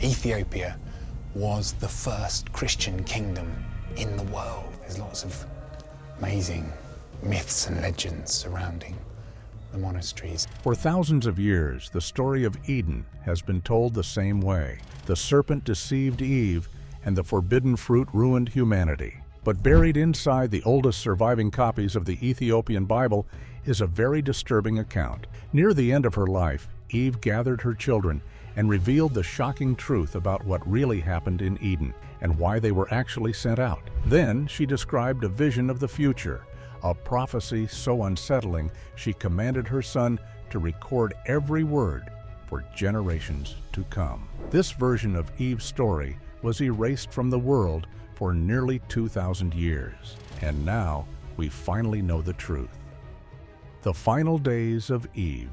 Ethiopia was the first Christian kingdom in the world. There's lots of amazing myths and legends surrounding the monasteries. For thousands of years, the story of Eden has been told the same way. The serpent deceived Eve, and the forbidden fruit ruined humanity. But buried inside the oldest surviving copies of the Ethiopian Bible is a very disturbing account. Near the end of her life, Eve gathered her children and revealed the shocking truth about what really happened in Eden and why they were actually sent out. Then she described a vision of the future, a prophecy so unsettling she commanded her son to record every word for generations to come. This version of Eve's story was erased from the world for nearly 2,000 years, and now we finally know the truth. The final days of Eve.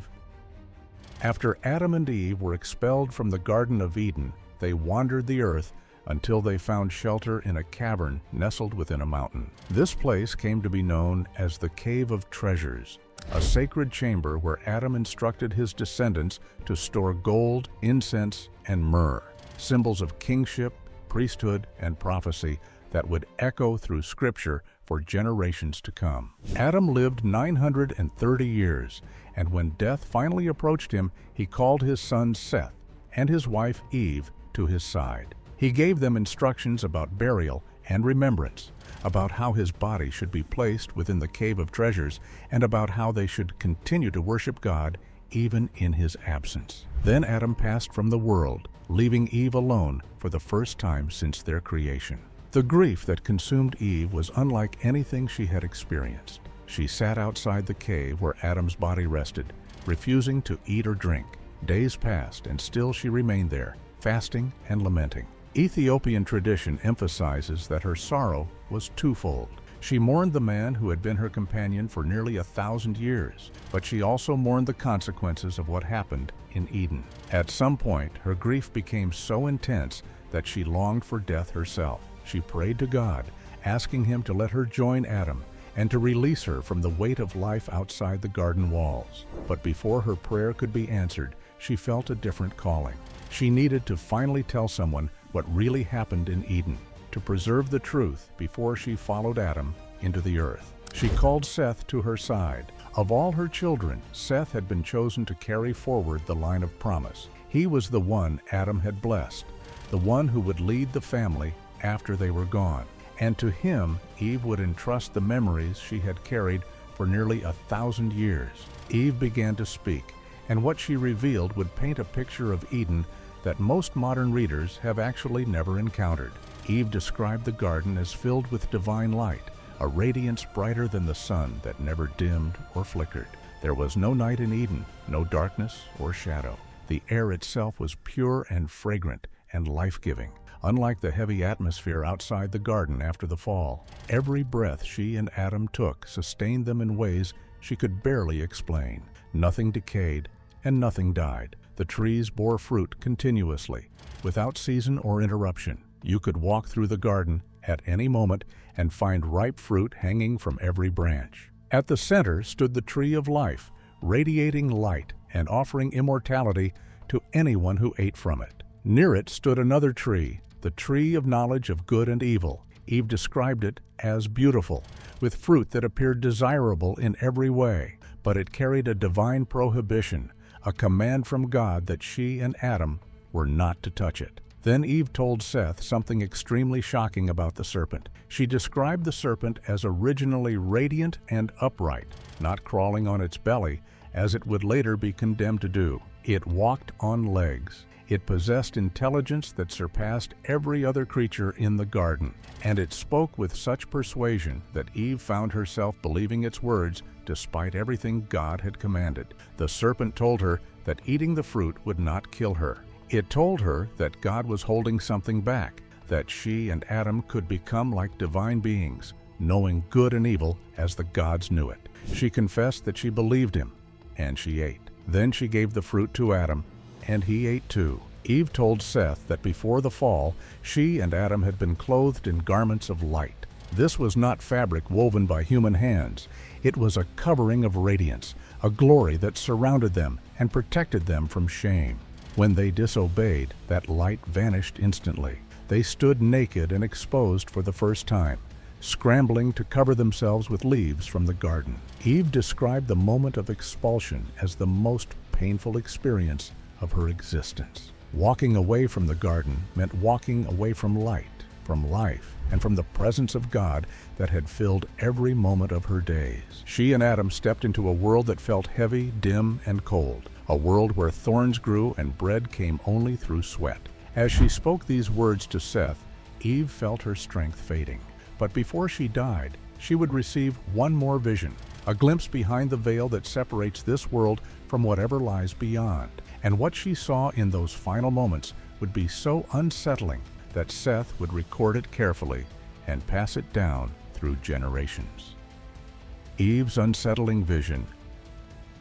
After Adam and Eve were expelled from the Garden of Eden, they wandered the earth until they found shelter in a cavern nestled within a mountain. This place came to be known as the Cave of Treasures, a sacred chamber where Adam instructed his descendants to store gold, incense, and myrrh, symbols of kingship, priesthood, and prophecy that would echo through Scripture for generations to come. Adam lived 930 years, and when death finally approached him, he called his son Seth and his wife Eve to his side. He gave them instructions about burial and remembrance, about how his body should be placed within the Cave of Treasures, and about how they should continue to worship God even in his absence. Then Adam passed from the world, leaving Eve alone for the first time since their creation. The grief that consumed Eve was unlike anything she had experienced. She sat outside the cave where Adam's body rested, refusing to eat or drink. Days passed, and still she remained there, fasting and lamenting. Ethiopian tradition emphasizes that her sorrow was twofold. She mourned the man who had been her companion for nearly 1,000 years, but she also mourned the consequences of what happened in Eden. At some point, her grief became so intense that she longed for death herself. She prayed to God, asking him to let her join Adam and to release her from the weight of life outside the garden walls. But before her prayer could be answered, she felt a different calling. She needed to finally tell someone what really happened in Eden, to preserve the truth before she followed Adam into the earth. She called Seth to her side. Of all her children, Seth had been chosen to carry forward the line of promise. He was the one Adam had blessed, the one who would lead the family after they were gone. And to him, Eve would entrust the memories she had carried for nearly 1,000 years. Eve began to speak, and what she revealed would paint a picture of Eden that most modern readers have actually never encountered. Eve described the garden as filled with divine light, a radiance brighter than the sun that never dimmed or flickered. There was no night in Eden, no darkness or shadow. The air itself was pure and fragrant and life-giving. Unlike the heavy atmosphere outside the garden after the fall, every breath she and Adam took sustained them in ways she could barely explain. Nothing decayed and nothing died. The trees bore fruit continuously, without season or interruption. You could walk through the garden at any moment and find ripe fruit hanging from every branch. At the center stood the tree of life, radiating light and offering immortality to anyone who ate from it. Near it stood another tree, the tree of knowledge of good and evil. Eve described it as beautiful, with fruit that appeared desirable in every way, but it carried a divine prohibition, a command from God that she and Adam were not to touch it. Then Eve told Seth something extremely shocking about the serpent. She described the serpent as originally radiant and upright, not crawling on its belly, as it would later be condemned to do. It walked on legs. It possessed intelligence that surpassed every other creature in the garden, and it spoke with such persuasion that Eve found herself believing its words despite everything God had commanded. The serpent told her that eating the fruit would not kill her. It told her that God was holding something back, that she and Adam could become like divine beings, knowing good and evil as the gods knew it. She confessed that she believed him, and she ate. Then she gave the fruit to Adam, and he ate too. Eve told Seth that before the fall, she and Adam had been clothed in garments of light. This was not fabric woven by human hands. It was a covering of radiance, a glory that surrounded them and protected them from shame. When they disobeyed, that light vanished instantly. They stood naked and exposed for the first time, scrambling to cover themselves with leaves from the garden. Eve described the moment of expulsion as the most painful experience of her existence. Walking away from the garden meant walking away from light, from life, and from the presence of God that had filled every moment of her days. She and Adam stepped into a world that felt heavy, dim, and cold, a world where thorns grew and bread came only through sweat. As she spoke these words to Seth, Eve felt her strength fading. But before she died, she would receive one more vision, a glimpse behind the veil that separates this world from whatever lies beyond. And what she saw in those final moments would be so unsettling that Seth would record it carefully and pass it down through generations. Eve's unsettling vision.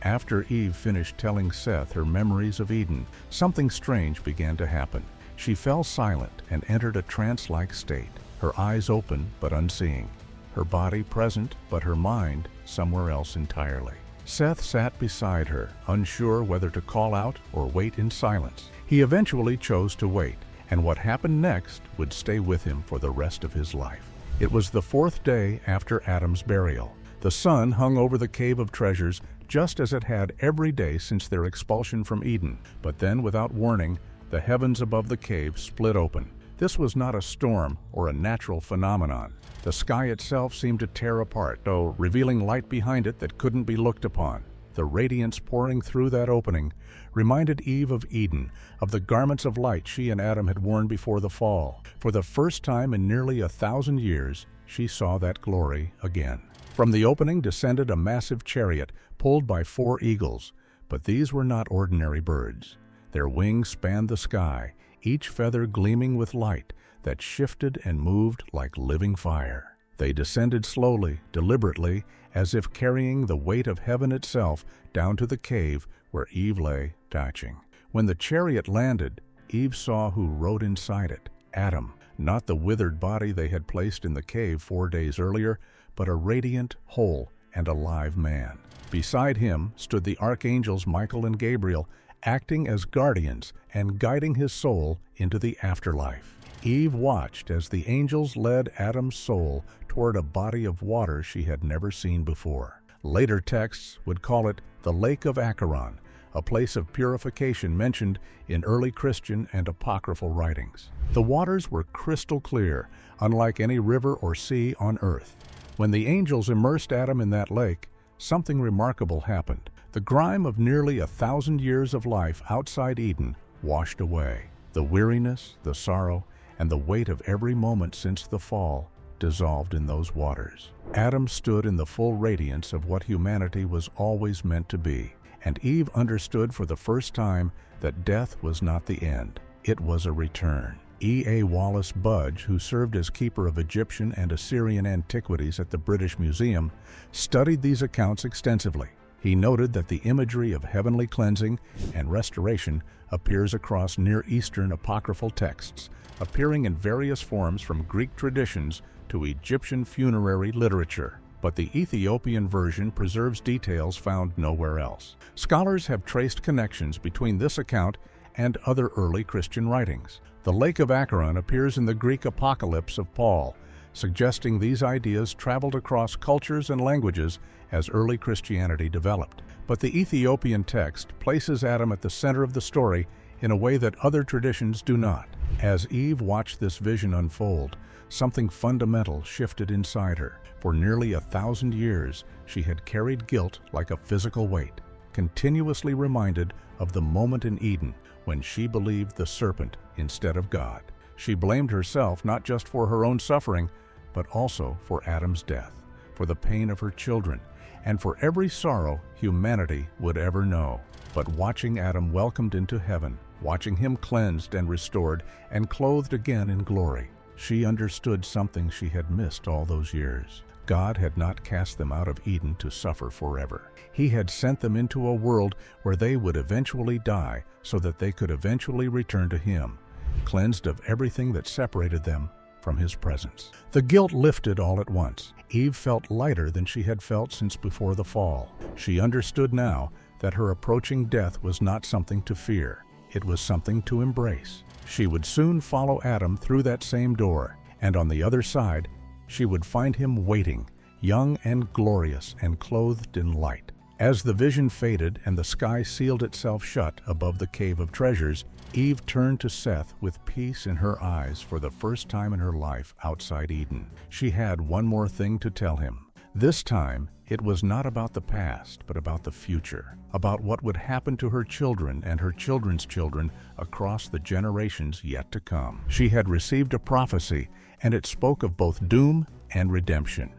After Eve finished telling Seth her memories of Eden, something strange began to happen. She fell silent and entered a trance-like state, her eyes open but unseeing, her body present but her mind somewhere else entirely. Seth sat beside her, unsure whether to call out or wait in silence. He eventually chose to wait, and what happened next would stay with him for the rest of his life. It was the 4th day after Adam's burial. The sun hung over the cave of treasures just as it had every day since their expulsion from Eden. But then, without warning, the heavens above the cave split open. This was not a storm or a natural phenomenon. The sky itself seemed to tear apart, though revealing light behind it that couldn't be looked upon. The radiance pouring through that opening reminded Eve of Eden, of the garments of light she and Adam had worn before the fall. For the first time in nearly 1,000 years, she saw that glory again. From the opening descended a massive chariot pulled by 4 eagles, but these were not ordinary birds. Their wings spanned the sky, each feather gleaming with light that shifted and moved like living fire. They descended slowly, deliberately, as if carrying the weight of heaven itself down to the cave where Eve lay, touching. When the chariot landed, Eve saw who rode inside it, Adam, not the withered body they had placed in the cave 4 days earlier, but a radiant, whole, and alive man. Beside him stood the archangels Michael and Gabriel, acting as guardians and guiding his soul into the afterlife. Eve watched as the angels led Adam's soul toward a body of water she had never seen before. Later texts would call it the Lake of Acheron, a place of purification mentioned in early Christian and apocryphal writings. The waters were crystal clear, unlike any river or sea on earth. When the angels immersed Adam in that lake, something remarkable happened. The grime of nearly 1,000 years of life outside Eden washed away. The weariness, the sorrow, and the weight of every moment since the fall dissolved in those waters. Adam stood in the full radiance of what humanity was always meant to be, and Eve understood for the first time that death was not the end. It was a return. E.A. Wallace Budge, who served as keeper of Egyptian and Assyrian antiquities at the British Museum, studied these accounts extensively. He noted that the imagery of heavenly cleansing and restoration appears across Near Eastern apocryphal texts, appearing in various forms from Greek traditions to Egyptian funerary literature. But the Ethiopian version preserves details found nowhere else. Scholars have traced connections between this account and other early Christian writings. The Lake of Acheron appears in the Greek Apocalypse of Paul, suggesting these ideas traveled across cultures and languages as early Christianity developed. But the Ethiopian text places Adam at the center of the story in a way that other traditions do not. As Eve watched this vision unfold, something fundamental shifted inside her. For nearly 1,000 years, she had carried guilt like a physical weight, continuously reminded of the moment in Eden when she believed the serpent instead of God. She blamed herself not just for her own suffering, but also for Adam's death, for the pain of her children, and for every sorrow humanity would ever know. But watching Adam welcomed into heaven, watching him cleansed and restored and clothed again in glory, she understood something she had missed all those years. God had not cast them out of Eden to suffer forever. He had sent them into a world where they would eventually die so that they could eventually return to Him, cleansed of everything that separated them from His presence. The guilt lifted all at once. Eve felt lighter than she had felt since before the fall. She understood now that her approaching death was not something to fear. it was something to embrace. She would soon follow Adam through that same door, and on the other side, she would find him waiting, young and glorious and clothed in light. As the vision faded and the sky sealed itself shut above the cave of treasures, Eve turned to Seth with peace in her eyes for the first time in her life outside Eden. She had one more thing to tell him. This time, it was not about the past, but about the future, about what would happen to her children and her children's children across the generations yet to come. She had received a prophecy, and it spoke of both doom and redemption.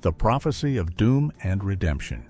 The prophecy of doom and redemption.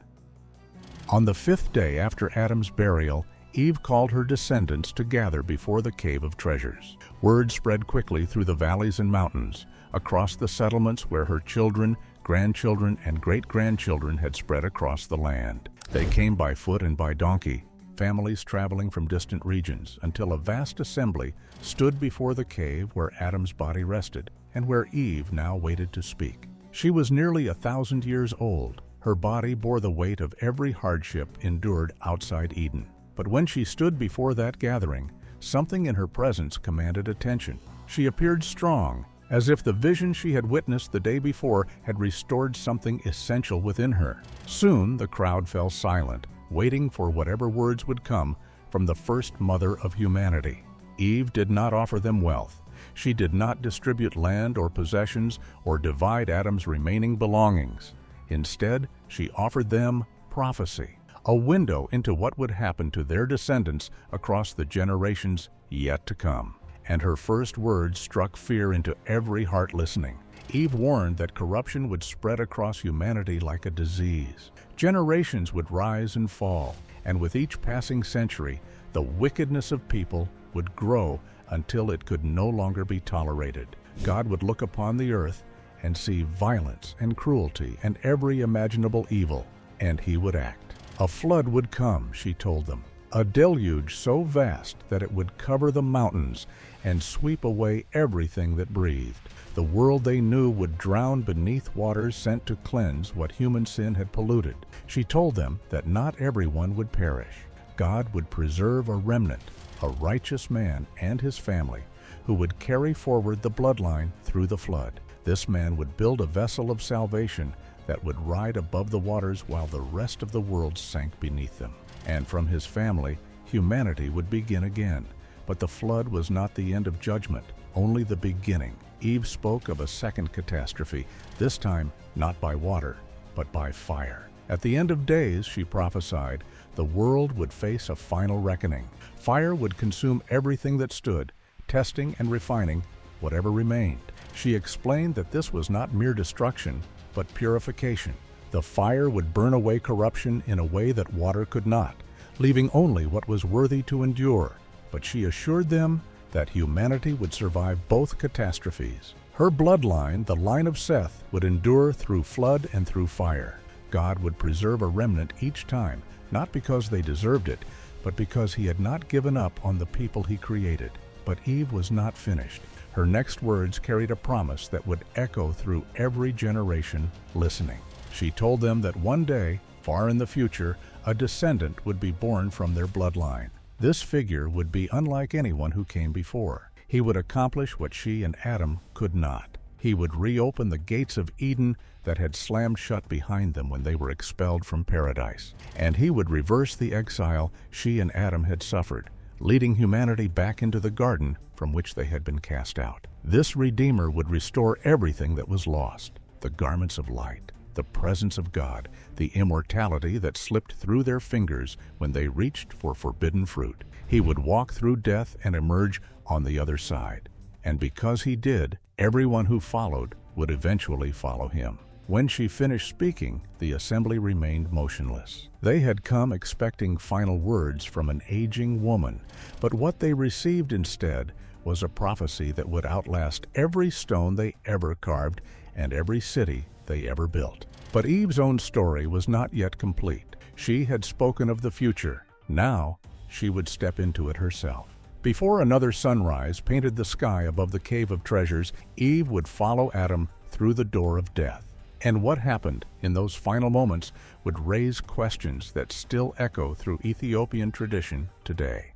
On the 5th day after Adam's burial, Eve called her descendants to gather before the cave of treasures. Word spread quickly through the valleys and mountains, across the settlements where her children, grandchildren, and great-grandchildren had spread across the land. They came by foot and by donkey, families traveling from distant regions, until a vast assembly stood before the cave where Adam's body rested, and where Eve now waited to speak. She was nearly 1,000 years old. Her body bore the weight of every hardship endured outside Eden. But when she stood before that gathering, something in her presence commanded attention. She appeared strong, as if the vision she had witnessed the day before had restored something essential within her. Soon the crowd fell silent, waiting for whatever words would come from the first mother of humanity. Eve did not offer them wealth. She did not distribute land or possessions or divide Adam's remaining belongings. Instead, she offered them prophecy, a window into what would happen to their descendants across the generations yet to come. And her first words struck fear into every heart listening. Eve warned that corruption would spread across humanity like a disease. Generations would rise and fall, and with each passing century, the wickedness of people would grow until it could no longer be tolerated. God would look upon the earth and see violence and cruelty and every imaginable evil, and he would act. A flood would come, she told them, a deluge so vast that it would cover the mountains and sweep away everything that breathed. The world they knew would drown beneath waters sent to cleanse what human sin had polluted. She told them that not everyone would perish. God would preserve a remnant, a righteous man and his family, who would carry forward the bloodline through the flood. This man would build a vessel of salvation that would ride above the waters while the rest of the world sank beneath them. And from his family, humanity would begin again. But the flood was not the end of judgment, only the beginning. Eve spoke of a second catastrophe, this time not by water, but by fire. At the end of days, she prophesied, the world would face a final reckoning. Fire would consume everything that stood, testing and refining whatever remained. She explained that this was not mere destruction, but purification. The fire would burn away corruption in a way that water could not, leaving only what was worthy to endure. But she assured them that humanity would survive both catastrophes. Her bloodline, the line of Seth, would endure through flood and through fire. God would preserve a remnant each time, not because they deserved it, but because he had not given up on the people he created. But Eve was not finished. Her next words carried a promise that would echo through every generation listening. She told them that one day, far in the future, a descendant would be born from their bloodline. This figure would be unlike anyone who came before. He would accomplish what she and Adam could not. He would reopen the gates of Eden that had slammed shut behind them when they were expelled from paradise. And he would reverse the exile she and Adam had suffered, leading humanity back into the garden from which they had been cast out. This Redeemer would restore everything that was lost, the garments of light, the presence of God, the immortality that slipped through their fingers when they reached for forbidden fruit. He would walk through death and emerge on the other side. And because he did, everyone who followed would eventually follow him. When she finished speaking, the assembly remained motionless. They had come expecting final words from an aging woman, but what they received instead was a prophecy that would outlast every stone they ever carved and every city they ever built. But Eve's own story was not yet complete. She had spoken of the future. Now she would step into it herself. Before another sunrise painted the sky above the cave of treasures, Eve would follow Adam through the door of death. And what happened in those final moments would raise questions that still echo through Ethiopian tradition today.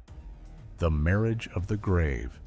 the marriage of the grave.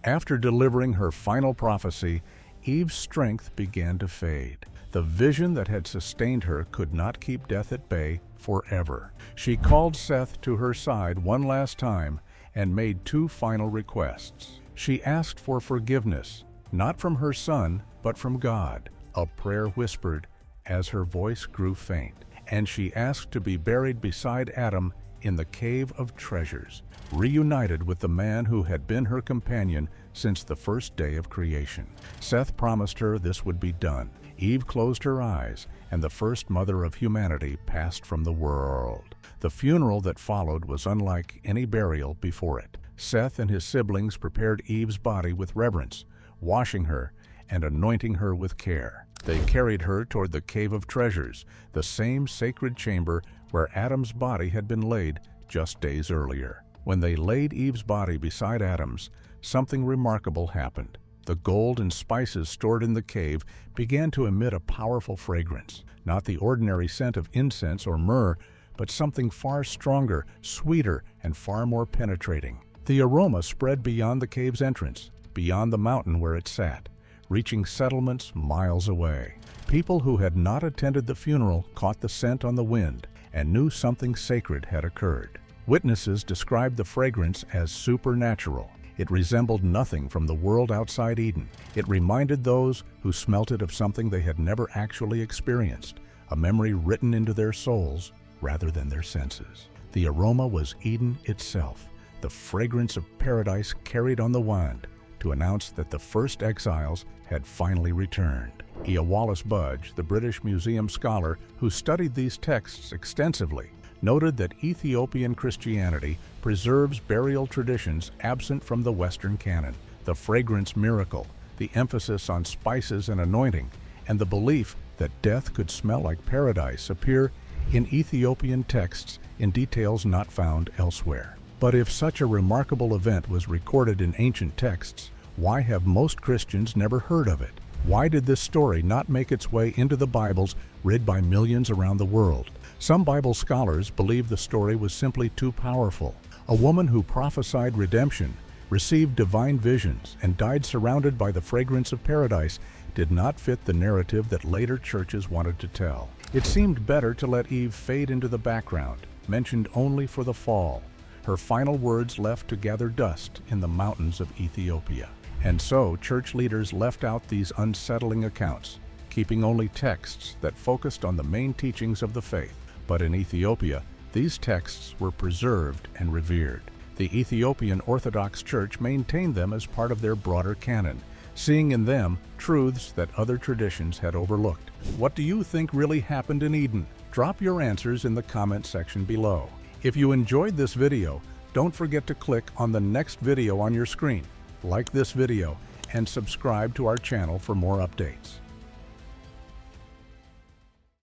After delivering her final prophecy, Eve's strength began to fade. The vision that had sustained her could not keep death at bay forever. She called Seth to her side one last time and made two final requests. She asked for forgiveness, not from her son, but from God. A prayer whispered as her voice grew faint, and she asked to be buried beside Adam in the cave of treasures, reunited with the man who had been her companion since the first day of creation. Seth promised her this would be done. Eve closed her eyes, and the first mother of humanity passed from the world. The funeral that followed was unlike any burial before it. Seth and his siblings prepared Eve's body with reverence, washing her and anointing her with care. They carried her toward the cave of treasures, the same sacred chamber where Adam's body had been laid just days earlier. When they laid Eve's body beside Adam's, something remarkable happened. The gold and spices stored in the cave began to emit a powerful fragrance, not the ordinary scent of incense or myrrh, but something far stronger, sweeter, and far more penetrating. The aroma spread beyond the cave's entrance, beyond the mountain where it sat, reaching settlements miles away. People who had not attended the funeral caught the scent on the wind and knew something sacred had occurred. Witnesses described the fragrance as supernatural. It resembled nothing from the world outside Eden. It reminded those who smelt it of something they had never actually experienced, a memory written into their souls rather than their senses. The aroma was Eden itself, the fragrance of paradise carried on the wind to announce that the first exiles had finally returned. E. Wallace Budge, the British Museum scholar who studied these texts extensively, noted that Ethiopian Christianity preserves burial traditions absent from the Western canon. The fragrance miracle, the emphasis on spices and anointing, and the belief that death could smell like paradise appear in Ethiopian texts in details not found elsewhere. But if such a remarkable event was recorded in ancient texts, why have most Christians never heard of it? Why did this story not make its way into the Bibles read by millions around the world? Some Bible scholars believe the story was simply too powerful. A woman who prophesied redemption, received divine visions, and died surrounded by the fragrance of paradise did not fit the narrative that later churches wanted to tell. It seemed better to let Eve fade into the background, mentioned only for the fall, her final words left to gather dust in the mountains of Ethiopia. And so church leaders left out these unsettling accounts, keeping only texts that focused on the main teachings of the faith. But in Ethiopia, these texts were preserved and revered. The Ethiopian Orthodox Church maintained them as part of their broader canon, seeing in them truths that other traditions had overlooked. What do you think really happened in Eden? Drop your answers in the comment section below. If you enjoyed this video, don't forget to click on the next video on your screen, like this video, and subscribe to our channel for more updates.